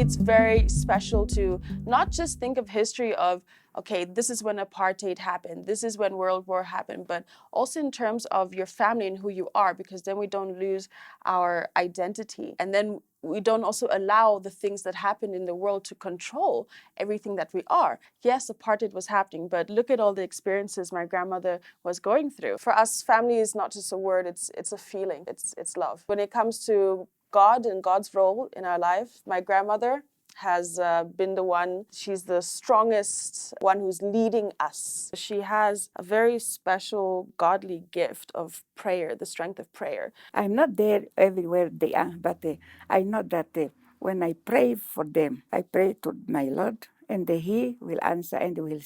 it's very special to not just think of history of, okay, this is when apartheid happened, this is when World War happened, but also in terms of your family and who you are, because then we don't lose our identity. And then we don't also allow the things that happen in the world to control everything that we are. Yes, apartheid was happening, but look at all the experiences my grandmother was going through. For us, family is not just a word, it's a feeling, it's love. When it comes to God and God's role in our life, my grandmother has been the one, she's the strongest one who's leading us. She has a very special godly gift of prayer, the strength of prayer. I'm not there everywhere they are, but I know that when I pray for them, I pray to my Lord, and He will answer and will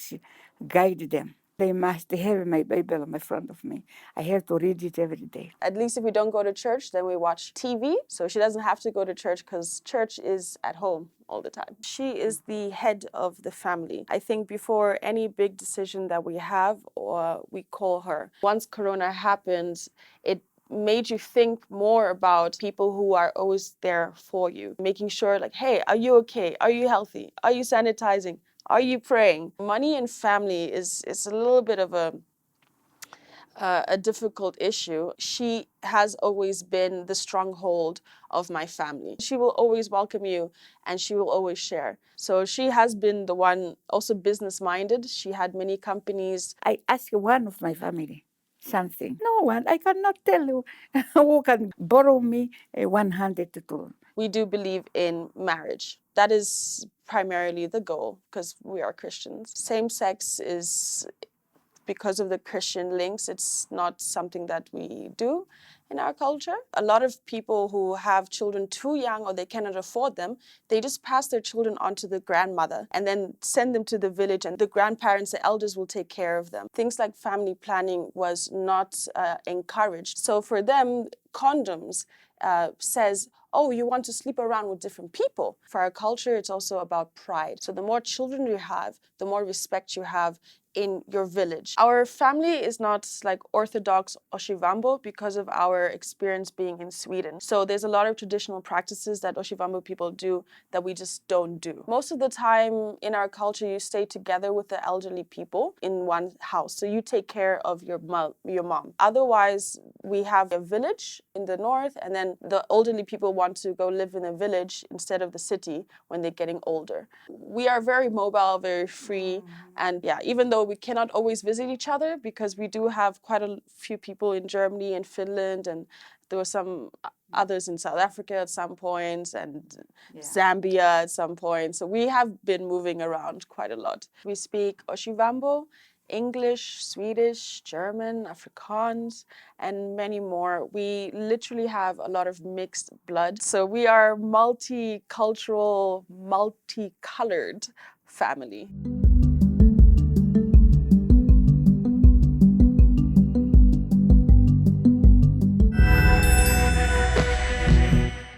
guide them. They must have my Bible in front of me. I have to read it every day. At least if we don't go to church, then we watch TV. So she doesn't have to go to church because church is at home all the time. She is the head of the family. I think before any big decision that we have, we call her. Once Corona happened, it made you think more about people who are always there for you, making sure like, hey, are you okay? Are you healthy? Are you sanitizing? Are you praying? Money and family is a little bit of a difficult issue. She has always been the stronghold of my family. She will always welcome you and she will always share. So she has been the one also business-minded. She had many companies. I ask one of my family something. No one, I cannot tell you who can borrow me 100 to. We do believe in marriage. That is primarily the goal because we are Christians. Same sex is, because of the Christian links, it's not something that we do in our culture. A lot of people who have children too young or they cannot afford them, they just pass their children on to the grandmother and then send them to the village, and the grandparents, the elders will take care of them. Things like family planning was not encouraged. So for them, condoms says, oh, you want to sleep around with different people. For our culture, it's also about pride. So the more children you have, the more respect you have in your village. Our family is not like Orthodox Oshivambo because of our experience being in Sweden. So there's a lot of traditional practices that Oshivambo people do that we just don't do. Most of the time in our culture, you stay together with the elderly people in one house. So you take care of your mom. Otherwise, we have a village in the north, and then the elderly people want to go live in a village instead of the city when they're getting older. We are very mobile, very free, and yeah, even though we cannot always visit each other because we do have quite a few people in Germany and Finland, and there were some others in South Africa at some point, and Zambia at some point. So we have been moving around quite a lot. We speak Oshivambo, English, Swedish, German, Afrikaans, and many more. We literally have a lot of mixed blood. So we are multicultural, multicolored family.